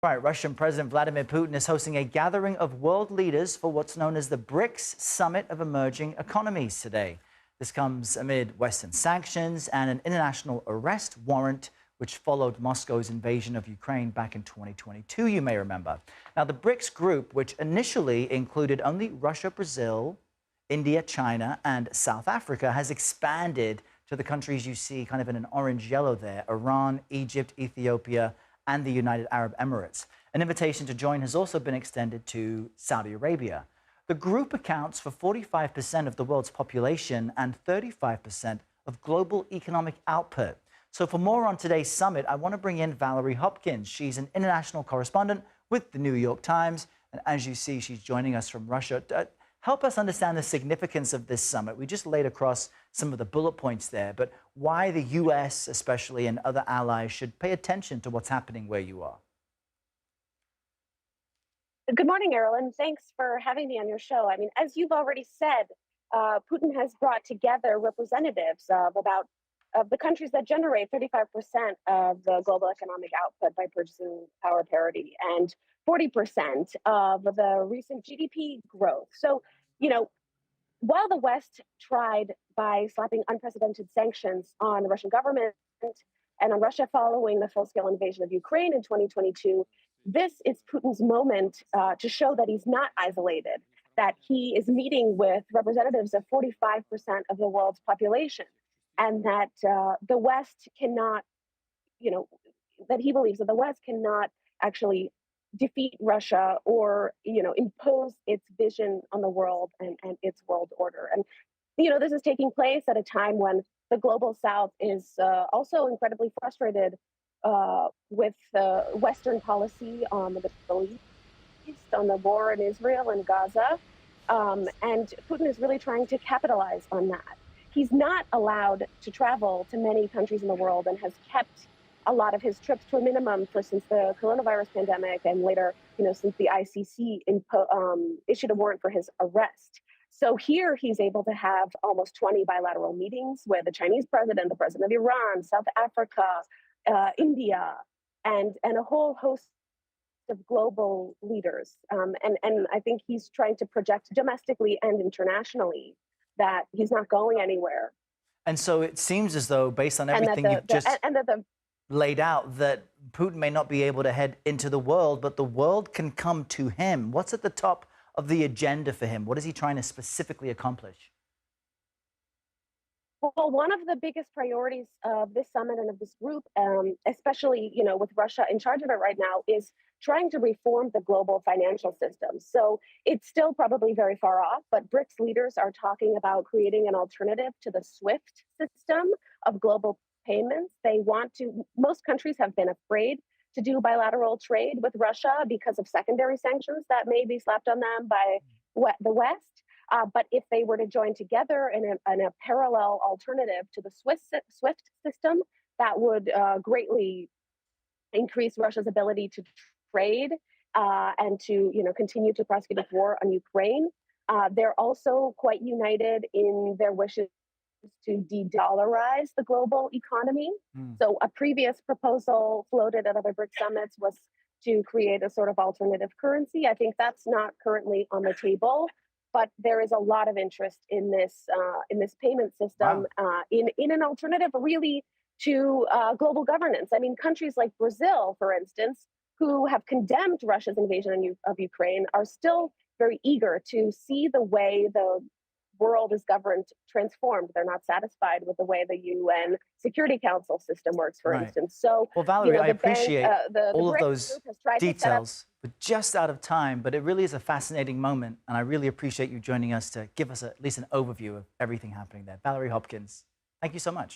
Right, Russian President Vladimir Putin is hosting a gathering of world leaders for what's known as the BRICS Summit of Emerging Economies today. This comes amid Western sanctions and an international arrest warrant, which followed Moscow's invasion of Ukraine back in 2022, you may remember. Now, the BRICS group, which initially included only Russia, Brazil, India, China, and South Africa, has expanded to the countries you see kind of in an orange-yellow there: Iran, Egypt, Ethiopia, and the United Arab Emirates. An invitation to join has also been extended to Saudi Arabia. The group accounts for 45% of the world's population and 35% of global economic output. So for more on today's summit, I want to bring in Valerie Hopkins. She's an international correspondent with the New York Times. And as you see, she's joining us from Russia. Help us understand the significance of this summit. We just laid across some of the bullet points there, but why the U.S. especially and other allies should pay attention to what's happening where you are. Good morning, Errol. Thanks for having me on your show. I mean, as you've already said, Putin has brought together representatives of the countries that generate 35% of the global economic output by purchasing power parity and 40% of the recent GDP growth. So, while the West tried by slapping unprecedented sanctions on the Russian government and on Russia following the full-scale invasion of Ukraine in 2022, this is Putin's moment to show that he's not isolated, that he is meeting with representatives of 45% of the world's population, and that the West cannot, that he believes that the West cannot actually defeat Russia or, impose its vision on the world and its world order. And, this is taking place at a time when the global South is also incredibly frustrated with Western policy on the Middle East, on the war in Israel and Gaza. And Putin is really trying to capitalize on that. He's not allowed to travel to many countries in the world and has kept a lot of his trips to a minimum since the coronavirus pandemic, and later, since the ICC issued a warrant for his arrest. So here he's able to have almost 20 bilateral meetings with the Chinese president, the president of Iran, South Africa, India, and a whole host of global leaders. And I think he's trying to project domestically and internationally that he's not going anywhere. And so it seems as though, based on everything you've just laid out, that Putin may not be able to head into the world, but the world can come to him. What's at the top of the agenda for him? What is he trying to specifically accomplish? Well, one of the biggest priorities of this summit and of this group, especially, with Russia in charge of it right now, is trying to reform the global financial system. So it's still probably very far off, but BRICS leaders are talking about creating an alternative to the SWIFT system of global payments. Most countries have been afraid to do bilateral trade with Russia because of secondary sanctions that may be slapped on them by the West. But if they were to join together in a parallel alternative to the SWIFT system, that would greatly increase Russia's ability to trade and to continue to prosecute its war on Ukraine. They're also quite united in their wishes to de-dollarize the global economy. So a previous proposal floated at other BRICS summits was to create a sort of alternative currency. I think that's not currently on the table, but there is a lot of interest in this payment system, in an alternative really to global governance. I mean, countries like Brazil, for instance, who have condemned Russia's invasion of Ukraine, are still very eager to see the way the world is governed transformed. They're not satisfied with the way the UN Security Council system works, for instance. So, well, Valerie, I appreciate all of those details. We're just out of time, but it really is a fascinating moment, and I really appreciate you joining us to give us at least an overview of everything happening there. Valerie Hopkins, thank you so much.